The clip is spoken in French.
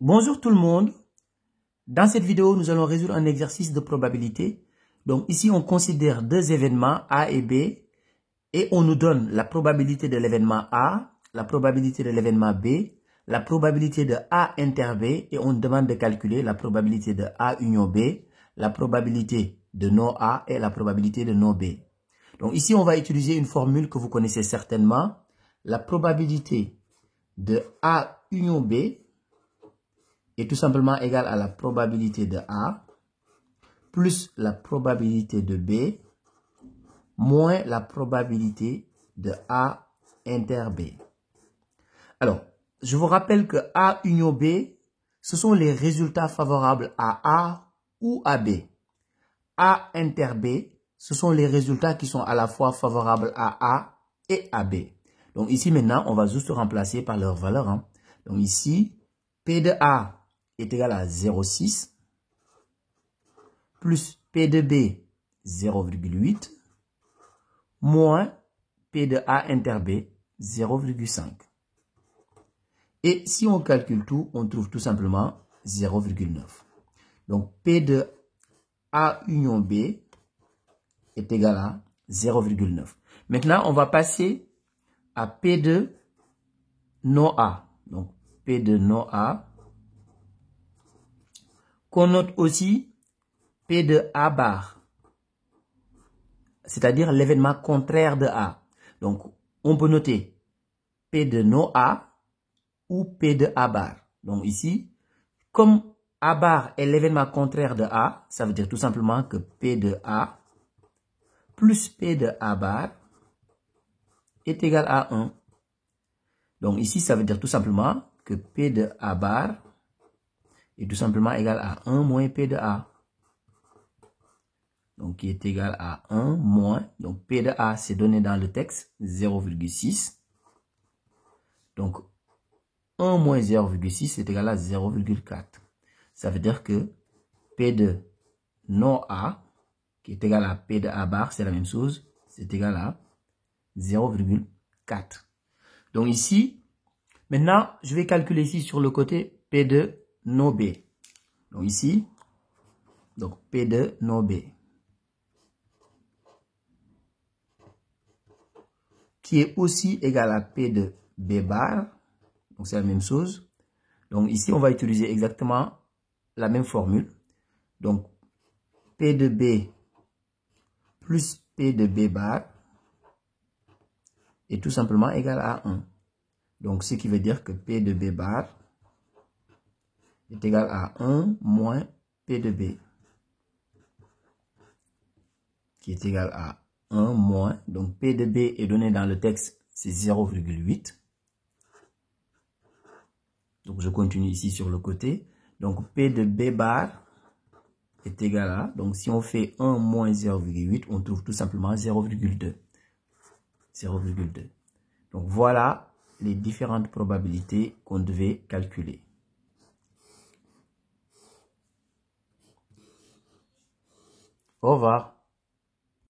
Bonjour tout le monde. Dans cette vidéo, nous allons résoudre un exercice de probabilité. Donc ici, on considère deux événements A et B et on nous donne la probabilité de l'événement A, la probabilité de l'événement B, la probabilité de A inter B et on demande de calculer la probabilité de A union B, la probabilité de non A et la probabilité de non B. Donc ici, on va utiliser une formule que vous connaissez certainement. La probabilité de A union B est tout simplement égale à la probabilité de A plus la probabilité de B moins la probabilité de A inter B. Alors, je vous rappelle que A union B, ce sont les résultats favorables à A ou à B. A inter B, ce sont les résultats qui sont à la fois favorables à A et à B. Donc ici maintenant, on va juste remplacer par leur valeur. Donc ici, P de A est égal à 0,6 plus P de B 0,8 moins P de A inter B 0,5. Et si on calcule tout, on trouve tout simplement 0,9. Donc P de A union B est égal à 0,9. Maintenant, on va passer à P de non A. Donc P de non A, qu'on note aussi P de A bar, c'est-à-dire l'événement contraire de A. Donc, on peut noter P de non A ou P de A bar. Donc ici, comme A bar est l'événement contraire de A, ça veut dire tout simplement que P de A plus P de A bar est égal à 1. Donc ici, ça veut dire tout simplement que P de A bar est tout simplement égal à 1 moins P de A. Donc qui est égal à 1 moins, donc P de A c'est donné dans le texte, 0,6. Donc 1 moins 0,6 est égal à 0,4. Ça veut dire que P de non A, qui est égal à P de A bar, c'est la même chose, c'est égal à 0,4. Donc ici, maintenant, je vais calculer ici sur le côté P de non B. Donc ici, donc P de non B, qui est aussi égal à P de B bar. Donc c'est la même chose. Donc ici, on va utiliser exactement la même formule. Donc P de B plus P de B bar est tout simplement égal à 1. Donc ce qui veut dire que P de B bar est égal à 1 moins P de B, qui est égal à 1 moins, donc P de B est donné dans le texte, c'est 0,8. Donc je continue ici sur le côté. Donc P de B bar est égal à, donc si on fait 1 moins 0,8, on trouve tout simplement 0,2. 0,2. Donc voilà les différentes probabilités qu'on devait calculer. Au revoir.